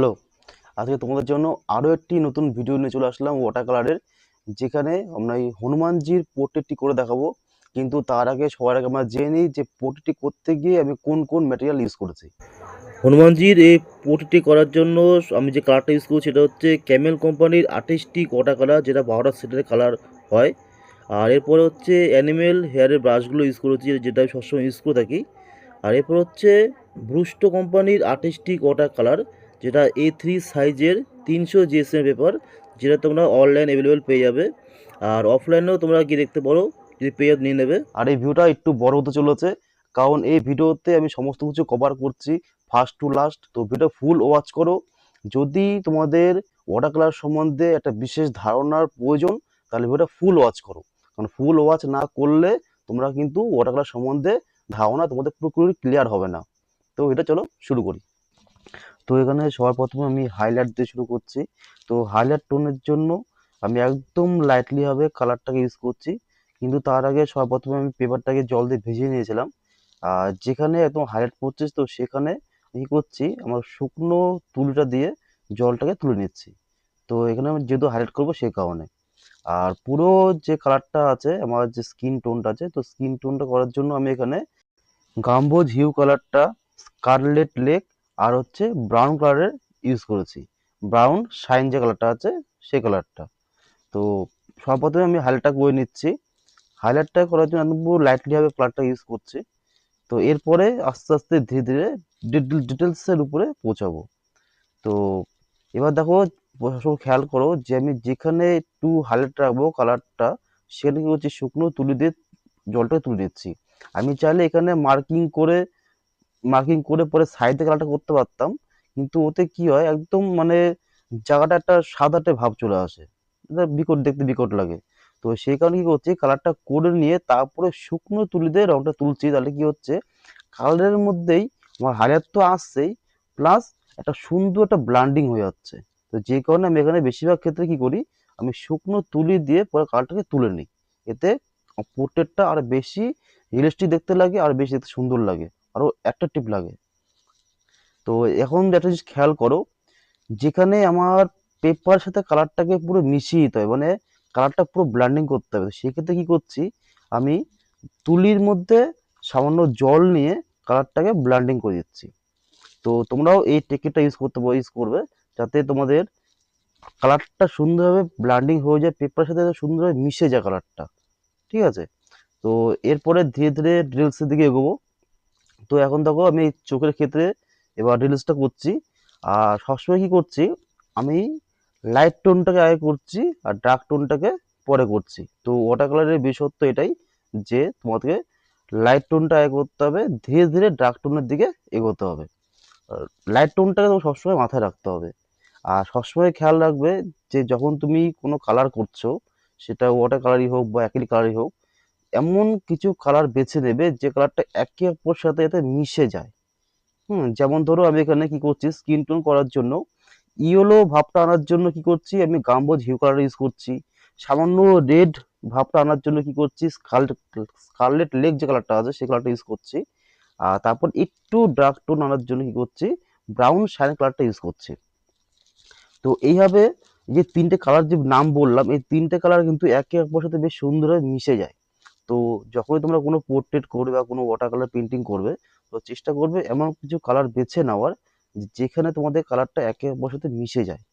Hello, আজকে তোমাদের জন্য আরও একটি নতুন ভিডিও নিয়ে চলে আসলাম ওয়াটার কালারের, যেখানে আমরা এই হনুমানজির পোর্ট্রেটটি করে দেখাবো। কিন্তু তার আগে সবার আগে আমরা জেনে নিই যে পোর্ট্রেটটি করতে গিয়ে আমি কোন কোন ম্যাটেরিয়াল ইউজ করেছি। হনুমানজির এই পোর্ট্রেটটি করার জন্য আমি যে কালারটা ইউজ করছি সেটা হচ্ছে ক্যামেল কোম্পানির আর্টিস্টিক ওয়াটার কালার, যেটা 12টা শেডের কালার হয়। আর এরপরে হচ্ছে অ্যানিমেল হেয়ারের ব্রাশগুলো ইউজ করেছি, যেটা আমি সবসময় ইউজ করে থাকি। আর এরপর হচ্ছে ব্রুস্টো কোম্পানির আর্টিস্টিক ওয়াটার কালার, যেটা A3 সাইজের 300 জিএসএম পেপার, যেটা তোমরা অনলাইন অ্যাভেলেবেল পেয়ে যাবে। আর অফলাইনেও তোমরা গিয়ে দেখতে পারো, যদি পেয়ে নিয়ে নেবে। আর এই ভিডিওটা একটু বড় হতে চলেছে, কারণ এই ভিডিওতে আমি সমস্ত কিছু কভার করছি ফার্স্ট টু লাস্ট। তো ভিডিও ফুল ওয়াচ করো। যদি তোমাদের ওয়াটার কালার সম্বন্ধে একটা বিশেষ ধারণার প্রয়োজন, তাহলে ভিডিওটা ফুল ওয়াচ করো। কারণ ফুল ওয়াচ না করলে তোমরা কিন্তু ওয়াটার কালার সম্বন্ধে ধারণা তোমাদের পুরোপুরি ক্লিয়ার হবে না। তো এটা চলো শুরু করি। তো এখানে সবার প্রথমে আমি হাইলাইট দিয়ে শুরু করছি। তো হাইলাইট টোনের জন্য আমি একদম লাইটলি ভাবে কালারটাকে ইউজ করছি। কিন্তু তার আগে সবার প্রথমে আমি পেপারটাকে জল দিয়ে ভিজিয়ে নিয়েছিলাম। আর যেখানে একদম হাইলাইট করছি, তো সেখানে কি করছি, আমার শুকনো তুলিটা দিয়ে জলটাকে তুলে নিচ্ছি। তো এখানে আমি যেহেতু হাইলাইট করবো সেই কারণে। আর পুরো যে কালারটা আছে, আমার যে স্কিন টোনটা আছে, তো স্কিন টোনটা করার জন্য আমি এখানে গাম্বোজ হিউ কালারটা, স্কারলেট লেক আর হচ্ছে ব্রাউন কালারের ইউজ করেছি। ব্রাউন শাইন যে কালারটা আছে সেই কালারটা। তো সর্বপ্রথমে আমি হাইলাইটটা করে নিচ্ছি। হাইলাইটটা করার জন্য আমি পুরো লাইটলি ভাবে কালারটা ইউজ করছি। তো এরপরে আস্তে আস্তে ধীরে ধীরে ডিটেলসের উপরে পৌঁছাবো। তো এবার দেখো, সব খেয়াল করো যে আমি যেখানে একটু হাইলাইট রাখবো কালারটা, সেখানে কি হচ্ছে শুকনো তুলি দিয়ে জলটা তুলে দিচ্ছি। আমি চাইলে এখানে মার্কিং করে পরে সাইডে কালারটা করতে পারতাম, কিন্তু ওতে কি হয়, একদম মানে জায়গাটা একটা সাদাটে ভাব চলে আসে, এটা বিকট, দেখতে বিকট লাগে। তো সেই কারণে কি করছি, কালারটা করে নিয়ে তারপরে শুকনো তুলি দিয়ে রংটা তুলছি। তাহলে কি হচ্ছে, কালারের মধ্যেই আমার হাইলাইট তো আসছেই, প্লাস একটা সুন্দর একটা ব্লান্ডিং হয়ে যাচ্ছে। তো যে কারণে আমি এখানে বেশিরভাগ ক্ষেত্রে কি করি, আমি শুকনো তুলি দিয়ে পরে কালারটাকে তুলে নিই। এতে পোর্ট্রেটটা আর বেশি রিয়েলিস্টিক দেখতে লাগে, আর বেশি দেখতে সুন্দর লাগে, আরো অ্যাট্রাকটিভ লাগে। তো এখন একটা জিনিস খেয়াল করো, যেখানে আমার পেপার সাথে কালারটাকে পুরো মিশিয়ে দিতে হবে, মানে কালারটা পুরো ব্লেন্ডিং করতে হবে, সেক্ষেত্রে কি করছি, আমি তুলির মধ্যে সামান্য জল নিয়ে কালারটাকে ব্লেন্ডিং করে দিচ্ছি। তো তোমরাও এই টেকনিকটা ইউজ করবে, যাতে তোমাদের কালারটা সুন্দরভাবে ব্লেন্ডিং হয়ে যায়, পেপারের সাথে সুন্দরভাবে মিশে যায় কালারটা। ঠিক আছে। তো এরপরে ধীরে ধীরে ডিটেলসের দিকে এগোবো। তো এখন দেখো, আমি চোখের ক্ষেত্রে এবার রিলসটা করছি। আর সবসময় কি করছি, আমি লাইট টোনটাকে আগে করছি আর ডার্ক টোনটাকে পরে করছি। তো ওয়াটার কালারের বিশেষত্ব এটাই যে তোমাকে লাইট টোনটা আগে করতে হবে, ধীরে ধীরে ডার্ক টোনের দিকে এগোতে হবে। লাইট টোনটাকে তোমাকে সবসময় মাথায় রাখতে হবে। আর সবসময় খেয়াল রাখবে যে যখন তুমি কোনো কালার করছো, সেটা ওয়াটার কালারই হোক বা অ্যাক্রিলিক কালারই হোক, এমন কিছু কালার বেছে নেবে যে কালারটা একে অপরের সাথে এতে মিশে যায়। যেমন ধরো, আমি এখানে কি করছি, স্কিন টোন করার জন্য ইয়েলো ভাবটা আনার জন্য কি করছি, আমি গাম্বোজ হিউ কালার ইউজ করছি। সামান্য রেড ভাবটা আনার জন্য কি করছি, স্কারলেট লেক যে কালারটা আছে সেই কালারটা ইউজ করছি। আর তারপর একটু ডার্ক টোন আনার জন্য কি করছি, ব্রাউন শাইন কালারটা ইউজ করছি। তো এইভাবে যে তিনটে কালার যে নাম বললাম, এই তিনটে কালার কিন্তু একে অপরের সাথে বেশ সুন্দরভাবে মিশে যায়। তো যখনই তোমরা কোনো পোর্ট্রেট করবে বা কোনো ওয়াটার কালার পেন্টিং করবে, তো চেষ্টা করবে এমন কিছু কালার বেছে নেওয়ার যেখানে তোমাদের কালারটা একে অপরের সাথে মিশে যায়।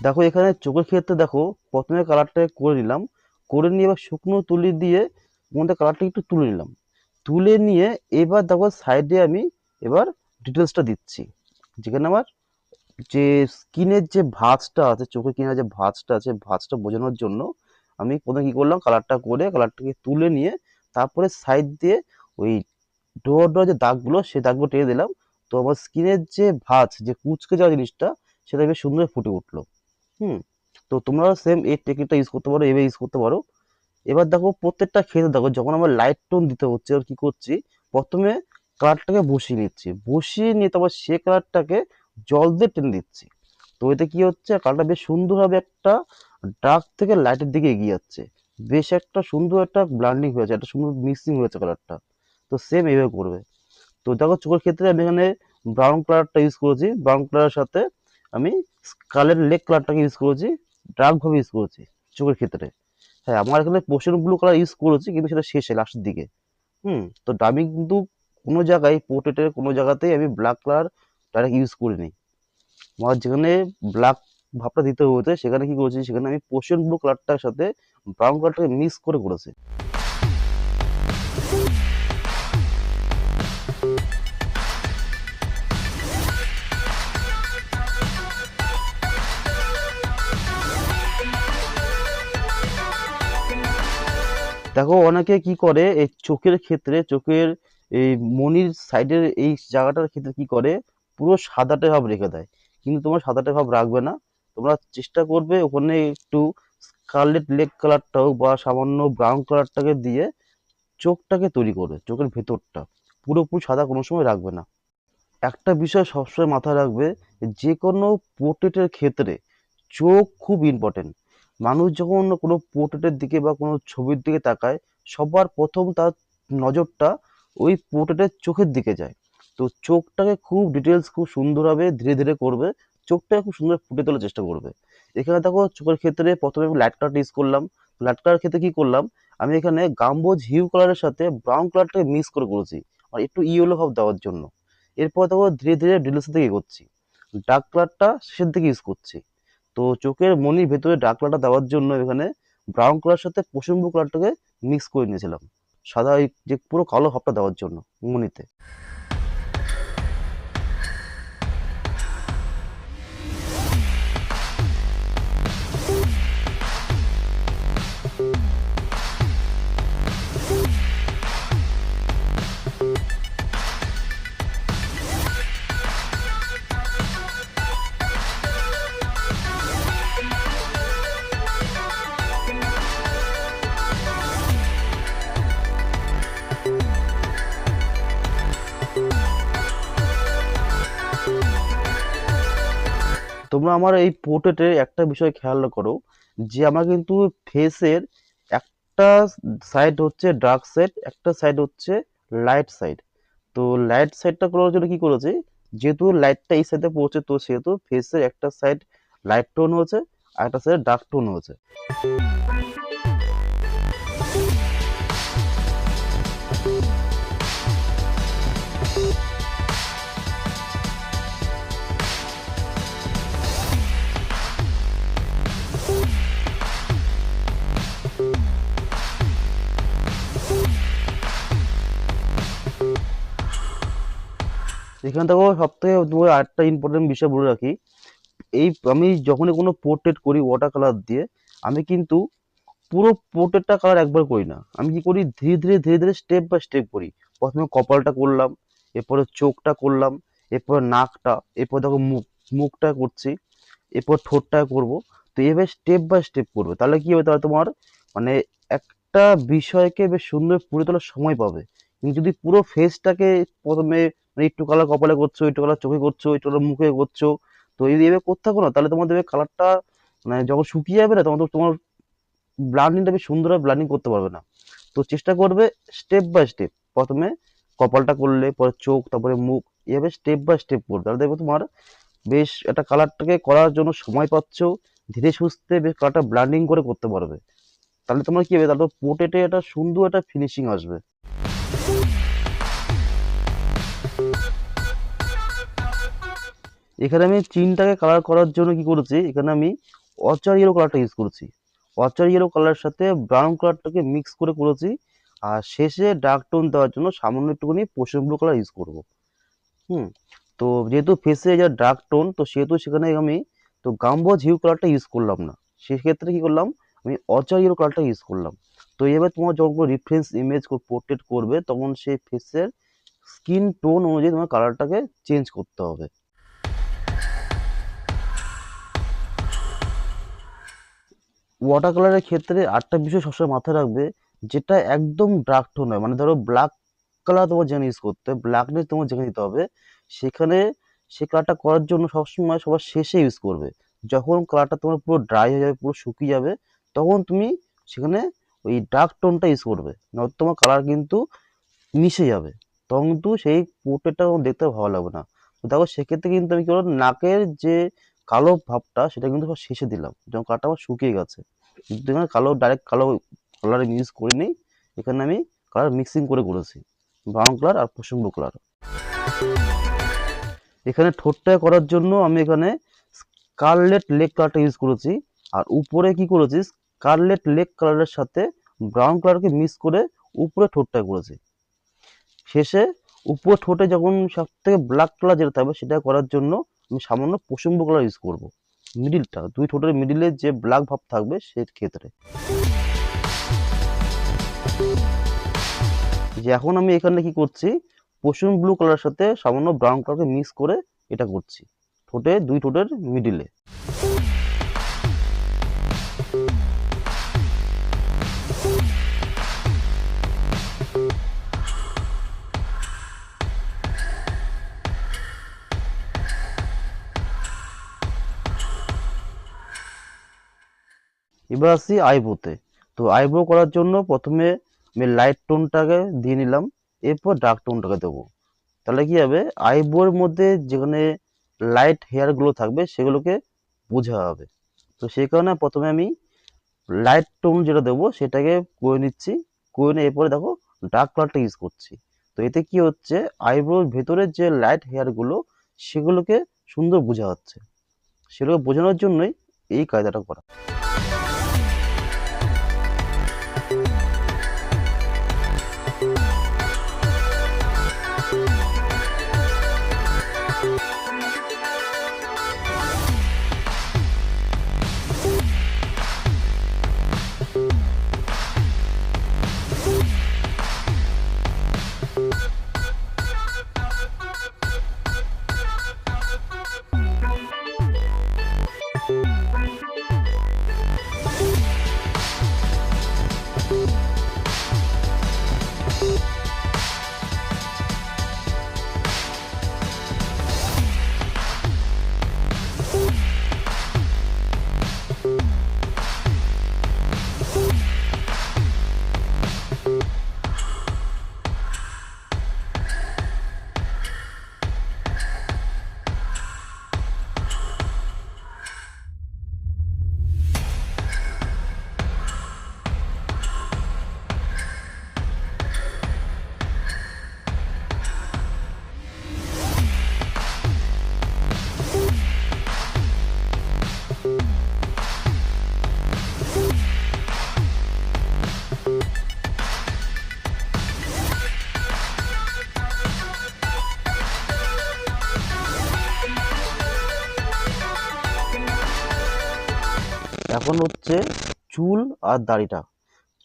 দেখো এখানে চোখের ক্ষেত্রে দেখো, প্রথমে কালারটা করে নিলাম, করে নিয়ে এবার শুকনো তুলি দিয়ে মধ্যে কালারটা একটু তুলে নিলাম। তুলে নিয়ে এবার দেখো সাইডে আমি এবার ডিটেলসটা দিচ্ছি, যেখানে আমার যে স্কিনের যে ভাঁজটা আছে, চোখের কিনারে যে ভাঁজটা আছে, ভাঁজটা বোঝানোর জন্য আমি প্রথমে কি করলাম, কালারটা করে কালারটাকে তুলে নিয়ে তারপরে সাইড দিয়ে ওই ডোয়া ডোয়া যে দাগগুলো, সেই দাগগুলো টেনে দিলাম। তো আমার স্কিনের যে ভাঁজ, যে কুচকে যাওয়া জিনিসটা, সেটা বেশ সুন্দর ফুটে উঠলো। হুম। তো তোমরা সেম এই টেকনিকটা ইউজ করতে পারো, এভাবে ইউজ করতে পারো। এবার দেখো প্রত্যেকটা ক্ষেত্রে দেখো যখন আমার লাইট টোন দিতে হচ্ছে আর কি করছি, প্রথমে কালারটাকে বসিয়ে নিচ্ছি, বসিয়ে নিয়ে তারপর সে কালারটাকে জল দিয়ে টেনে দিচ্ছি। তো এতে কি হচ্ছে, কালারটা বেশ সুন্দরভাবে একটা ডার্ক থেকে লাইটের দিকে এগিয়ে যাচ্ছে, বেশ একটা সুন্দর একটা ব্লান্ডিং হয়েছে, একটা সুন্দর মিক্সিং হয়েছে কালারটা। তো সেম এইভাবে করবে। তো দেখো চোখের ক্ষেত্রে আমি এখানে ব্রাউন কালারটা ইউজ করেছি, ব্রাউন কালারের সাথে আমি স্কালের লেক কালারটাকে ইউজ করেছি, ডার্ক ভাবে ইউজ করেছি চোখের ক্ষেত্রে। হ্যাঁ, আমার এখানে পোর্শন ব্লু কালার ইউজ করেছি কিন্তু সেটা শেষে লাস্টের দিকে। তো আমি কিন্তু কোনো জায়গায় পোর্ট্রেটের কোনো জায়গাতেই আমি ব্ল্যাক কালার ডাইরেক্ট ইউজ করিনি। আমার যেখানে ব্ল্যাক ভাবটা দিতে হয়েছে সেখানে কি করেছি, সেখানে আমি পোর্শন ব্লু কালারটার সাথে ব্রাউন কালারটাকে মিক্স করে করেছি। দেখো অনেকে কি করে এই চোখের ক্ষেত্রে, চোখের এই মনির সাইডের এই জায়গাটার ক্ষেত্রে কি করে, পুরো সাদাটে ভাব রেখে দেয়। কিন্তু তোমরা সাদাটে ভাব রাখবে না, তোমরা চেষ্টা করবে ওখানে একটু স্কারলেট লেক কালারটা হোক বা সামান্য ব্রাউন কালারটাকে দিয়ে চোখটাকে তৈরি করবে, চোখের ভেতরটা পুরোপুরি সাদা কোনো সময় রাখবে না। একটা বিষয় সবসময় মাথায় রাখবে, যে কোনো পোর্ট্রেটের ক্ষেত্রে চোখ খুব ইম্পর্টেন্ট। মানুষ যখন কোনো পোর্ট্রেটের দিকে বা কোনো ছবির দিকে তাকায়, সবার প্রথম তার নজরটা ওই পোর্ট্রেটের চোখের দিকে যায়। তো চোখটাকে খুব ডিটেলস খুব সুন্দরভাবে ধীরে ধীরে করবে, চোখটাকে খুব সুন্দর ফুটে তোলার চেষ্টা করবে। এখানে দেখো চোখের ক্ষেত্রে প্রথমে আমি লাইট কালারটা ইউজ করলাম। লাইট কালার ক্ষেত্রে কি করলাম, আমি এখানে গাম্বোজ হিউ কালারের সাথে ব্রাউন কালারটাকে মিক্স করে করেছি, আর একটু ইয়েলো ভাব দেওয়ার জন্য। এরপর দেখো ধীরে ধীরে ডিটেলসের দিকে এগোচ্ছি, ডার্ক কালারটা শেষের দিকে ইউজ করছি। তো চোখের মনির ভেতরে ডার্ক কালারটা দেওয়ার জন্য এখানে ব্রাউন কালার সাথে পশম কালারটাকে মিক্স করে নিয়েছিলাম, সাদা এই যে পুরো কালো ভাবটা দেওয়ার জন্য মনিতে। তোমরা আমার এই পোর্ট্রেটে একটা বিষয় খেয়াল করো, যে আমার কিন্তু ফেসের একটা সাইড হচ্ছে ডার্ক সাইড, একটা সাইড হচ্ছে লাইট সাইড। তো লাইট সাইডটা করার জন্য কি করেছি, যেহেতু লাইটটা এই সাইডে পড়ছে তো সেহেতু ফেসের একটা সাইড লাইট টোন হয়েছে আর একটা সাইড ডার্ক টোন হয়েছে। এখানে দেখো সব থেকে তোমার আরেকটা ইম্পর্টেন্ট বিষয় বলে রাখি, এই আমি যখনই কোনো পোর্ট্রেট করি ওয়াটার কালার দিয়ে, আমি কিন্তু পুরো পোর্ট্রেটটা কালার একবার করি না, আমি কি করি ধীরে ধীরে ধীরে ধীরে স্টেপ বাই স্টেপ করি। প্রথমে কপালটা করলাম, এরপরে চোখটা করলাম, এরপরে নাকটা, এরপর দেখো মুখটা করছি, এরপর ঠোঁটটা করব। তো এভাবে স্টেপ বাই স্টেপ করবে, তাহলে কি হবে, তাহলে তোমার মানে একটা বিষয়কে বেশ সুন্দর ফুটে তোলার সময় পাবে। তুমি যদি পুরো ফেসটাকে প্রথমে মানে একটু কালার কপালে করছো, একটু কালার চোখে করছো, একটু কালার মুখে করছো, তো যদি এভাবে করতে থাকো না, তাহলে তোমার দেখবে কালারটা মানে যখন শুকিয়ে যাবে না তখন তো তোমার ব্লান্ডিংটা বেশ সুন্দরভাবে ব্লান্ডিং করতে পারবে না। তো চেষ্টা করবে স্টেপ বাই স্টেপ, প্রথমে কপালটা করলে, পরে চোখ, তারপরে মুখ, এভাবে স্টেপ বাই স্টেপ করবে, তাহলে দেখবে তোমার বেশ একটা কালারটাকে করার জন্য সময় পাচ্ছ, ধীরে সুস্থে বেশ কালারটা ব্লান্ডিং করে করতে পারবে। তাহলে তোমার কি হবে, তারপর পোর্ট্রেটে একটা সুন্দর একটা ফিনিশিং আসবে। এখানে আমি চিনটাকে কালার করার জন্য কি করেছি, এখানে আমি অচার ইয়েলো কালারটা ইউজ করেছি, অচার ইয়েলো কালারের সাথে ব্রাউন কালারটাকে মিক্স করে করেছি। আর শেষে ডার্ক টোন দেওয়ার জন্য সামান্য একটুখানি পোষণ ব্লু কালার ইউজ করব। হুম তো যেহেতু ফেসে যা ডার্ক টোন, তো সেহেতু সেখানে আমি তো গাম্বোজ হিউ কালারটা ইউজ করলাম না, সেক্ষেত্রে কি করলাম, আমি অচার ইয়েলো কালারটা ইউজ করলাম। তো এবার তোমার যখন কোনো রেফারেন্স ইমেজ পোর্ট্রেট করবে তখন সেই ফেসের স্কিন টোন অনুযায়ী তোমার কালারটাকে চেঞ্জ করতে হবে। ওয়াটার কালারের ক্ষেত্রে আরেকটা বিষয় সবসময় মাথায় রাখবে, যেটা একদম ডার্ক টোন নয়, মানে ধরো ব্ল্যাক কালার তোমার যেখানে ইউজ করতে হবে, ব্ল্যাকনেস তোমার যেখানে দিতে হবে, সেখানে সে কালারটা করার জন্য সবসময় সবার শেষে ইউজ করবে। যখন কালারটা তোমার পুরো ড্রাই হয়ে যাবে, পুরো শুকিয়ে যাবে, তখন তুমি সেখানে ওই ডার্ক টোনটা ইউজ করবে, নয়তো তোমার কালার কিন্তু মিশে যাবে, তখন কিন্তু সেই পোর্ট্রেটটা দেখতে ভালো লাগবে না। তো দেখো সেক্ষেত্রে কিন্তু আমি কি করলাম, নাকের যে কালো ভাবটা সেটা কিন্তু সব শেষে দিলাম, যখন কালারটা আমার শুকিয়ে গেছে। কিন্তু এখানে কালো ডাইরেক্ট কালো কালার ইউজ করিনি, এখানে আমি কালার মিক্সিং করে করেছি, ব্রাউন কালার আর কুসুম ব্লু কালার। এখানে ঠোঁটটা করার জন্য আমি এখানে স্কারলেট লেক কালারটা ইউজ করেছি, আর উপরে কি করেছি, স্কারলেট লেক কালারের সাথে ব্রাউন কালারকে মিক্স করে উপরে ঠোঁটটা করেছি। শেষে উপর ঠোঁটে যখন সব থেকে ব্ল্যাক কালার যেটা থাকবে সেটা করার জন্য আমি সামান্য পশম কালার ইউজ করব, মিডিলটা দুই ঠোঁটের মিডিলে যে ব্ল্যাক ভাব থাকবে সেই ক্ষেত্রে। যে এখন আমি এখানে কি করছি, পশম ব্লু কালারের সাথে সামান্য ব্রাউন কালারকে মিক্স করে এটা করছি ঠোঁটে, দুই ঠোঁটের মিডিলে। এবার আসি আইব্রোতে। তো আইব্রো করার জন্য প্রথমে আমি লাইট টোনটাকে দিয়ে নিলাম, এরপর ডার্ক টোনটাকে দেবো। তাহলে কি হবে, আইব্রোর মধ্যে যেখানে লাইট হেয়ারগুলো থাকবে সেগুলোকে বোঝা হবে। তো সেই কারণে প্রথমে আমি লাইট টোন যেটা দেবো সেটাকে করে নিচ্ছি, করে নিয়ে এরপরে দেখো ডার্ক কালারটা ইউজ করছি। তো এতে কি হচ্ছে, আইব্রোর ভেতরের যে লাইট হেয়ারগুলো সেগুলোকে সুন্দর বোঝা যাচ্ছে, সেগুলো বোঝানোর জন্যই এই কায়দাটা করা। এখন হচ্ছে চুল আর দাড়িটা।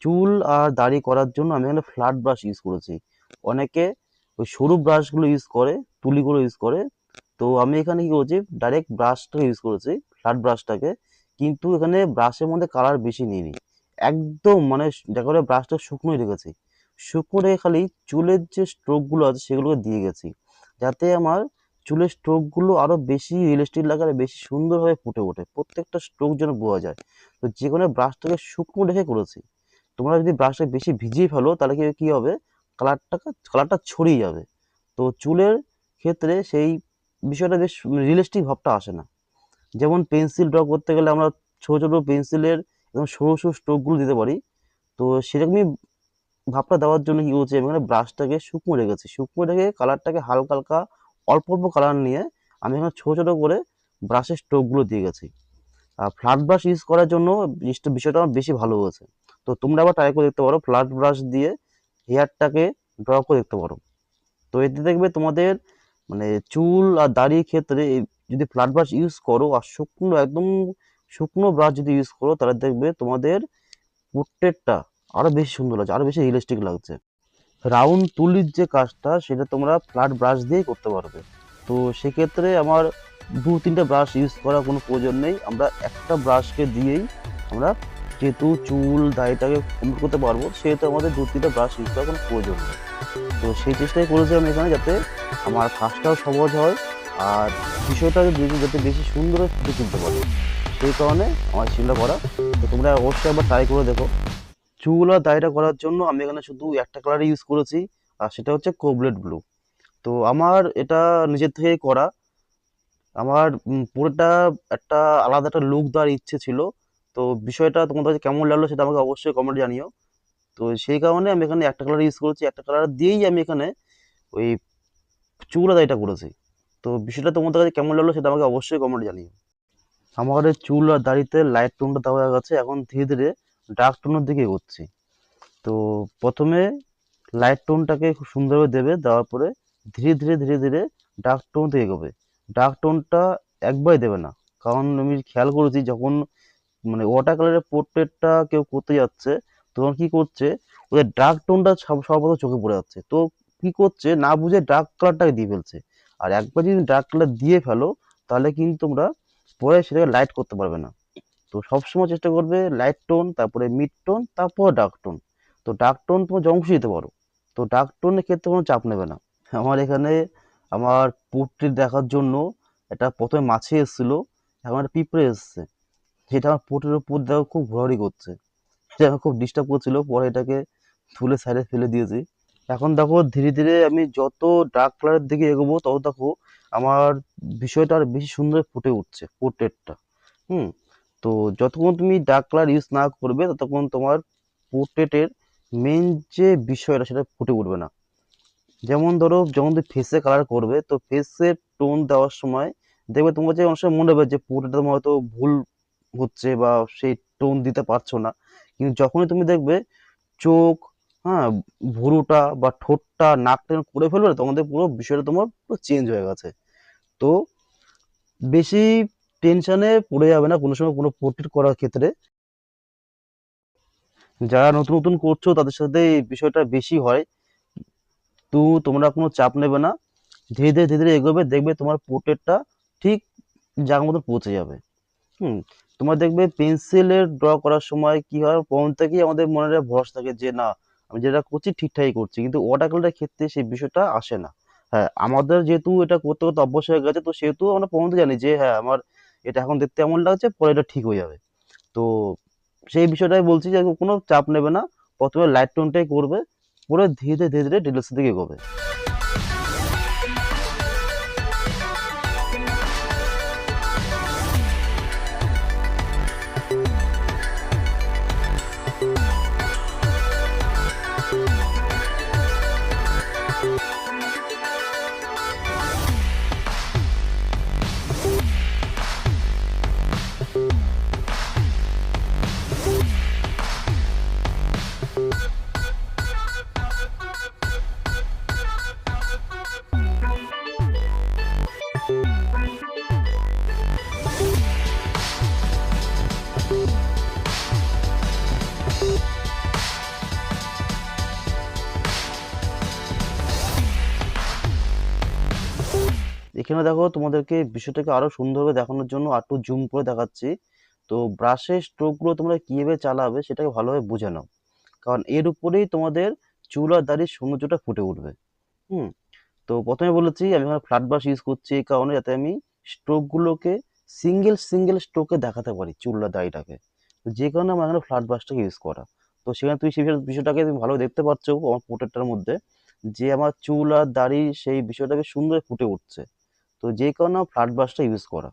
চুল আর দাড়ি করার জন্য আমি এখানে ফ্ল্যাট ব্রাশ ইউজ করেছি। অনেকে ওই সরু ব্রাশগুলো ইউজ করে, তুলিগুলো ইউজ করে। তো আমি এখানে কি করেছি, ডাইরেক্ট ব্রাশটা ইউজ করেছি, ফ্ল্যাট ব্রাশটাকে। কিন্তু এখানে ব্রাশের মধ্যে কালার বেশি নিইনি, একদম মানে দেখা করে ব্রাশটা শুকনোই রেখেছি। শুকনো রেখে খালি চুলের যে স্ট্রোকগুলো আছে সেগুলোকে দিয়ে গেছি, যাতে আমার চুলের স্ট্রোকগুলো আরো বেশি রিয়েলিস্টিক লাগে আর বেশি সুন্দরভাবে ফুটে ওঠে, প্রত্যেকটা স্ট্রোক যেন বোঝা যায়। তো যে কোনো ব্রাশটাকে শুকনো রেখে করেছি। তোমরা যদি ব্রাশটা বেশি ভিজিয়ে ফেলো তাহলে কি হবে, কালারটা ছড়িয়ে যাবে। তো চুলের ক্ষেত্রে সেই বিষয়টা বেশ রিয়েলিস্টিক ভাবটা আসে না। যেমন পেন্সিল ড্র করতে গেলে আমরা ছোট ছোট পেন্সিলের একদম সরু সরু স্ট্রোকগুলো দিতে পারি। তো সেরকমই ভাবটা দেওয়ার জন্য কি করছি, আমি এখানে ব্রাশটাকে শুকনো রেখেছি, শুকনো রেখে কালারটাকে হালকা হালকা অল্প অল্প কালার নিয়ে আমি এখানে ছোট ছোট করে ব্রাশের স্ট্রোকগুলো দিয়ে গেছি। আর ফ্ল্যাট ব্রাশ ইউজ করার জন্য বিষয়টা আমার বেশি ভালো হয়েছে। তো তোমরা আবার ট্রাই করে দেখতে পারো, ফ্ল্যাট ব্রাশ দিয়ে হেয়ারটাকে ড্র করে দেখতে পারো। তো এতে দেখবে তোমাদের মানে চুল আর দাড়ির ক্ষেত্রে যদি ফ্ল্যাট ব্রাশ ইউজ করো আর শুকনো একদম শুকনো ব্রাশ যদি ইউজ করো, তাহলে দেখবে তোমাদের পোর্ট্রেটটা আরো বেশি সুন্দর লাগছে, আরো বেশি রিয়েলিস্টিক লাগছে। রাউন্ড তুলির যে কাজটা সেটা তোমরা ফ্ল্যাট ব্রাশ দিয়েই করতে পারবে। তো সেক্ষেত্রে আমার দু তিনটে ব্রাশ ইউজ করার কোনো প্রয়োজন নেই, আমরা একটা ব্রাশকে দিয়েই আমরা যেহেতু চুল দাড়িটাকে কমপ্লিট করতে পারবো, সেহেতু আমাদের 2-3টা ব্রাশ ইউজ করার কোনো প্রয়োজন নেই। তো সেই চেষ্টাই করেছি আমি এখানে, যাতে আমার কাজটাও সহজ হয় আর বিষয়টা যাতে বেশি সুন্দর ফুটে তুলতে পারি, সেই কারণে আমার চিন্তা করা। তো তোমরা অবশ্যই একবার ট্রাই করে দেখো। চুল আর দাড়িটা করার জন্য আমি এখানে শুধু একটা কালার ইউজ করেছি, আর সেটা হচ্ছে কোবলেট ব্লু। তো আমার এটা নিজের থেকেই করা। আমার পুরোটা একটা আলাদা একটা লুক দেওয়ার ইচ্ছে ছিল। তো বিষয়টা তোমাদের কাছে কেমন লাগলো সেটা আমাকে অবশ্যই কমেন্ট জানিও। তো সেই কারণে আমি এখানে একটা কালার ইউজ করেছি, একটা কালার দিয়েই আমি এখানে ওই চুল আর দাড়িটা করেছি। তো বিষয়টা তোমাদের কাছে কেমন লাগলো সেটা আমাকে অবশ্যই কমেন্ট জানিও। আমার এই চুল আর দাড়িতে লাইট টোনটা দেওয়া হয়ে গেছে, এখন ধীরে ধীরে ডার্ক টোনের দিকে এগোচ্ছি। তো প্রথমে লাইট টোনটাকে খুব সুন্দরভাবে দেবে, দেওয়ার পরে ধীরে ধীরে ধীরে ধীরে ডার্ক টোন দিকে এগোবে। ডার্ক টোনটা একবারে দেবে না, কারণ আমি খেয়াল করেছি যখন মানে ওয়াটার কালারের পোর্ট্রেটটা কেউ করতে যাচ্ছে, তখন কি করছে, ওদের ডার্ক টোনটা সর্বপ্রথম চোখে পড়ে যাচ্ছে। তো কি করছে, না বুঝে ডার্ক কালারটাকে দিয়ে ফেলছে। আর একবার যদি ডার্ক কালার দিয়ে ফেলো, তাহলে কিন্তু তোমরা পরে সেটাকে লাইট করতে পারবে না। তো সবসময় চেষ্টা করবে লাইট টোন, তারপরে মিড টোন, তারপর ডার্ক টোন। তো ডার্ক টোন তোমার যখন খুশি দিতে পারো। তো ডার্ক টোনের ক্ষেত্রে কোনো চাপ নেবে না। আমার এখানে আমার পোর্ট্রেট দেখার জন্য এটা প্রথমে মাছি এসেছিল, এখন একটা পিঁপড়ে এসছে। সেটা আমার পোর্ট্রেটের উপর দেখো খুব ঘোরাঘুরি করছে, এটা আমার খুব ডিস্টার্ব করছিল। পরে এটাকে তুলে সাইডে ফেলে দিয়েছি। এখন দেখো ধীরে ধীরে আমি যত ডার্ক কালারের দিকে এগোবো, তত দেখো আমার বিষয়টা আর বেশি সুন্দর ফুটে উঠছে পোর্ট্রেটটা। হুম। তো যতক্ষণ তুমি ডার্ক কালার ইউজ না করবে, ততক্ষণ তোমার পোর্ট্রেটের মেন যে বিষয়টা সেটা ফুটে উঠবে না। যেমন ধরো যখন তুমি ফেসে কালার করবে, তো ফেসের টোন দেওয়ার সময় দেখবে তোমার যে অনেক সময় মনে হবে যে পোর্ট্রেটটা তোমার হয়তো ভুল হচ্ছে বা সেই টোন দিতে পারছো না। কিন্তু যখনই তুমি দেখবে চোখ, হ্যাঁ, ভুরুটা বা ঠোঁটটা নাকটা করে ফেলবে না, তখন দেখবে পুরো বিষয়টা তোমার পুরো চেঞ্জ হয়ে গেছে। তো বেশি টেনশনে পড়ে যাবে না কোনো সময় কোনো পোর্ট্রেট করার ক্ষেত্রে। যারা নতুন নতুন করছো তাদের সাথে এই বিষয়টা বেশি হয়। তো তোমরা কোনো চাপ নেবে না, ধীরে ধীরে ধীরে ধীরে এগোবে, দেখবে তোমার পোর্ট্রেটটা ঠিক জায়গা মতো পৌঁছে যাবে। হুম। তোমার দেখবে পেন্সিলের ড্র করার সময় কি হয়, প্রথম থেকেই আমাদের মনে ভরসা থাকে যে না, আমি যেটা করছি ঠিকঠাকই করছি, কিন্তু ওয়াটার কালারের ক্ষেত্রে সেই বিষয়টা আসে না। হ্যাঁ, আমাদের যেহেতু এটা করতে করতে অভ্যাস হয়ে গেছে, তো সেহেতু আমরা প্রথম থেকে জানি যে হ্যাঁ আমার এটা এখন দেখতে এমন লাগছে, পরে এটা ঠিক হয়ে যাবে। তো সেই বিষয়টাই বলছি যে কোনো চাপ নেবে না, প্রথমে লাইট টোনটাই করবে, পরে ধীরে ধীরে ধীরে ধীরে ডিটেলসের দিকে এগোবে। এখানে দেখো তোমাদেরকে বিষয়টাকে আরো সুন্দরভাবে দেখানোর জন্য একটু জুম করে দেখাচ্ছি। তো ব্রাশের স্ট্রোকগুলো তোমরা কিভাবে চালাবে সেটাকে ভালোভাবে বুঝে নাও, কারণ এর উপরেই তোমাদের চুল আর দাড়ির সৌন্দর্যটা ফুটে উঠবে। হুম। তো প্রথমে বলেছি আমি এখানে ফ্ল্যাট ব্রাশ ইউজ করছি এই কারণে, যাতে আমি স্ট্রোকগুলোকে সিঙ্গেল সিঙ্গেল স্ট্রোকে দেখাতে পারি চুল আর দাড়িটাকে। তো যে কারণে আমার এখানে ফ্ল্যাট ব্রাশটাকে ইউজ করা। তো সেখানে তুই সেই বিষয়টাকে তুমি ভালো দেখতে পাচ্ছ আমার পোর্ট্রেটটার মধ্যে, যে আমার চুল আর দাড়ি সেই বিষয়টাকে সুন্দর ফুটে উঠছে। তো যে কারণে আমার ফ্ল্যাট ব্রাশটা ইউজ করা।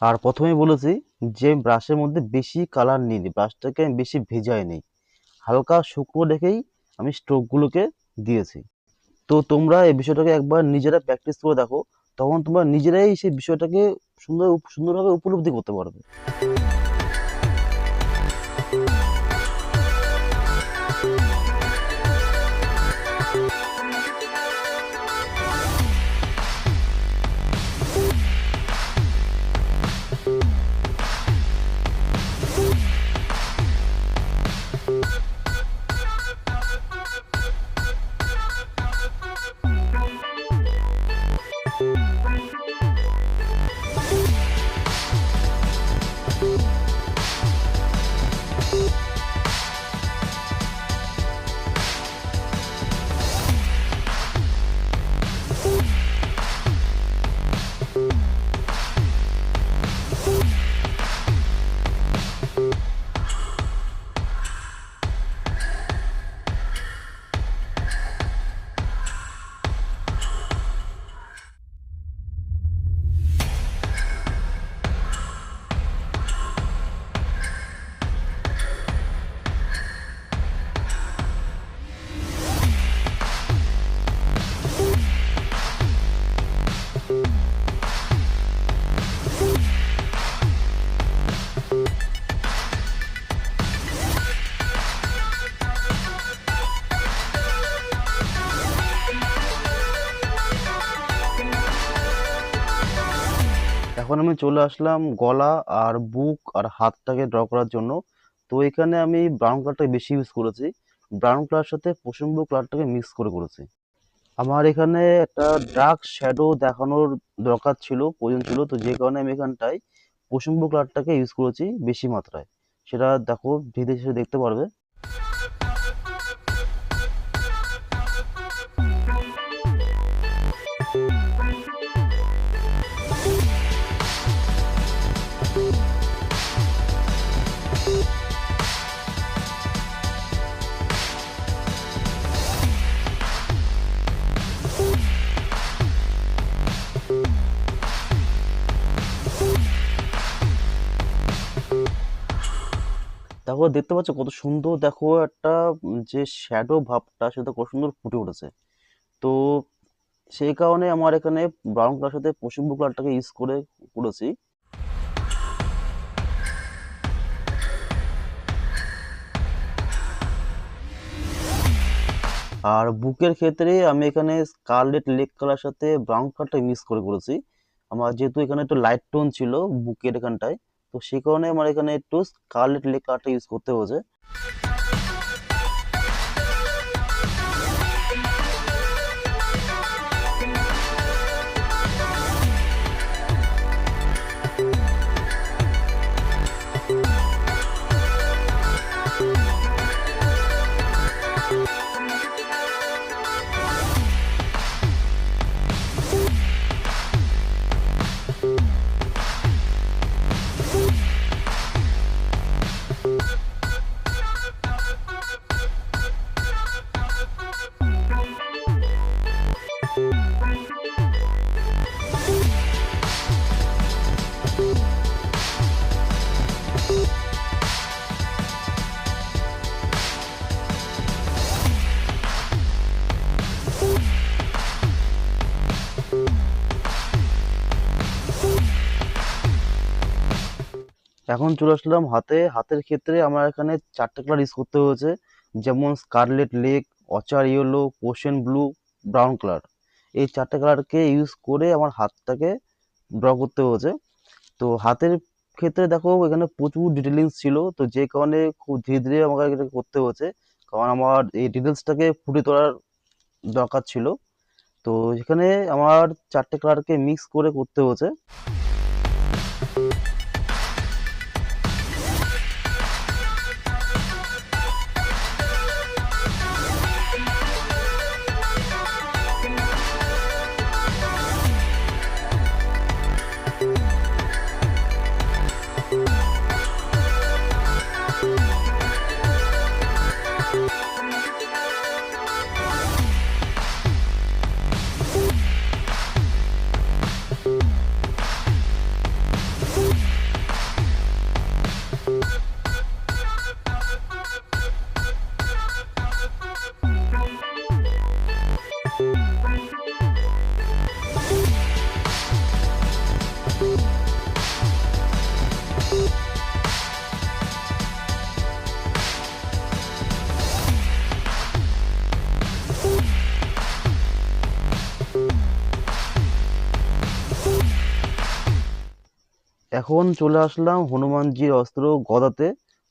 আর প্রথমেই বলেছি যে ব্রাশের মধ্যে বেশি কালার নিই, ব্রাশটাকে আমি বেশি ভেজাই নেই, হালকা শুকনো রেখেই আমি স্ট্রোকগুলোকে দিয়েছি। তো তোমরা এই বিষয়টাকে একবার নিজেরা প্র্যাকটিস করে দেখো, তখন তোমরা নিজেরাই সেই বিষয়টাকে সুন্দরভাবে উপলব্ধি করতে পারবে। এখন আমি চলে আসলাম গলা আর বুক আর হাতটাকে ড্র করার জন্য। তো এখানে আমি ব্রাউন কালারটা বেশি ইউজ করেছি। ব্রাউন কালারের সাথে কুসুম ব্লু কালারটাকে মিক্স করে করেছি। আমার এখানে একটা ডার্ক শ্যাডো দেখানোর দরকার ছিল, প্রয়োজন ছিল, তো যে কারণে আমি এখানটায় কুসুম ব্লু কালারটাকে ইউজ করেছি বেশি মাত্রায়। সেটা দেখো ধীরে ধীরে দেখতে পারবে। দেখো দেখতে পাচ্ছ কত সুন্দর, দেখো একটা যে শ্যাডো ভাবটা সেটা কত সুন্দর ফুটে উঠেছে। তো সেই কারণে আমার এখানে ব্রাউন কালার সাথে কুসুম ব্লু কালারটাকে ইউজ করে করেছি। আর বুকের ক্ষেত্রে আমি এখানে স্কারলেট লেক কালার সাথে ব্রাউন কালারটা মিক্স করে করেছি। আমার যেহেতু এখানে একটু লাইট টোন ছিল বুকের এখানটায়, তো সেই কারণে আমার এখানে একটু স্কারলেট লেক কালারটা ইউজ করতে হয়েছে। এখন চলে আসলাম হাতে। হাতের ক্ষেত্রে আমার এখানে চারটে কালার ইউজ করতে হয়েছে, যেমন scarlet lake, ochre yellow, ocean blue, brown colour. এই চারটে কালারকে ইউজ করে আমার হাতটাকে ড্র করতে হয়েছে। তো হাতের ক্ষেত্রে দেখো এখানে প্রচুর ডিটেলিংস ছিল, তো যে কারণে খুব ধীরে ধীরে আমাকে এটা করতে হয়েছে, কারণ আমার এই ডিটেলসটাকে ফুটিয়ে তোলার দরকার ছিল। তো এখানে আমার চারটে কালারকে মিক্স করে করতে হয়েছে। এখন চলে আসলাম হনুমানজির অস্ত্র গদাতে।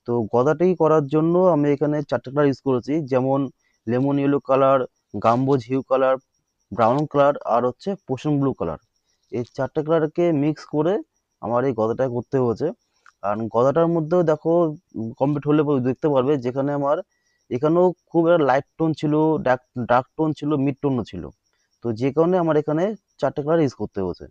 তো গদাটি করার জন্য আমি এখানে চারটে কালার ইউজ করেছি, যেমন lemon yellow colour, gamboge hue colour, brown colour আর হচ্ছে পোষণ ব্লু কালার। এই চারটে কালারকে মিক্স করে আমার এই গদাটা করতে হয়েছে। আর গদাটার মধ্যেও দেখো কমপ্লিট হলে পরে দেখতে পারবে, যেখানে আমার এখানেও খুব একটা লাইট টোন ছিল, ডার্ক ডার্ক টোন ছিল, মিড টোনও ছিল। তো যে কারণে আমার এখানে চারটে কালার ইউজ করতে হয়েছে।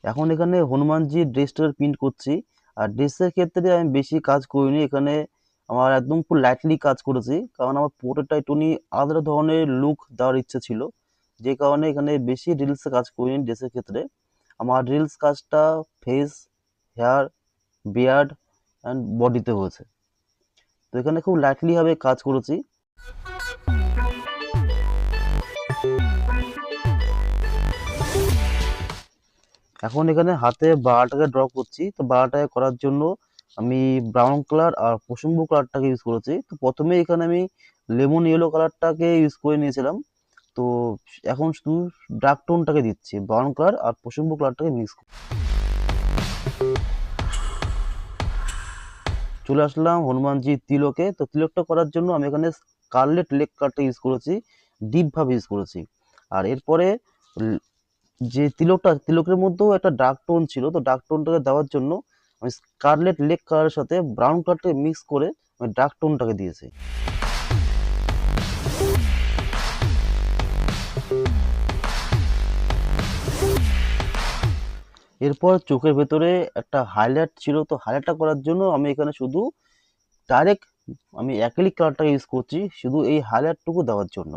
এখন এখানে হনুমানজির ড্রেসটার প্রিন্ট করছি। আর ড্রেসের ক্ষেত্রে আমি বেশি কাজ করিনি, এখানে আমার একদম পুরো লাইটলি কাজ করেছি, কারণ আমার পুরোটা একটুখানি আলাদা ধরনের লুক দেওয়ার ইচ্ছে ছিল, যে কারণে এখানে বেশি রিলসে কাজ করিনি। ড্রেসের ক্ষেত্রে আমার রিলস কাজটা ফেস, হেয়ার, বিয়ার্ড অ্যান্ড বডিতে হয়েছে। তো এখানে খুব লাইটলি ভাবে কাজ করেছি। এখন এখানে হাতে বালাটাকে ড্র করছি। তো বালাটাকে করার জন্য আমি ব্রাউন কালার আর পশমবু কালারটাকে ইউজ করেছি। তো প্রথমে এখানে আমি লেমন ইয়েলো কালারটাকে ইউজ করে নিয়েছিলাম। তো এখন শুধু ডার্ক টোনটাকে দিচ্ছি, ব্রাউন কালার আর পশমবু কালারটাকে মিক্স। চলে আসলাম হনুমানজির তিলকে। তো তিলকটা করার জন্য আমি এখানে স্কারলেট লেক কালারটা ইউজ করেছি, ডিপ ভাবে ইউজ করেছি। আর এরপরে যে তিলকের মধ্যেও একটা ডার্ক টোন ছিল, তো ডার্ক টোনটাকে দেওয়ার জন্য আমি স্কারলেট লেক কালারের সাথে ব্রাউন কালারটাকে মিক্স করে আমি ডার্ক টোনটাকে দিয়েছি। এরপর চোখের ভেতরে একটা হাইলাইট ছিল, তো হাইলাইটটা করার জন্য আমি এখানে শুধু ডাইরেক্ট আমি অ্যাক্রিলিক কালারটা ইউজ করছি শুধু এই হাইলাইটটুকু দেওয়ার জন্য।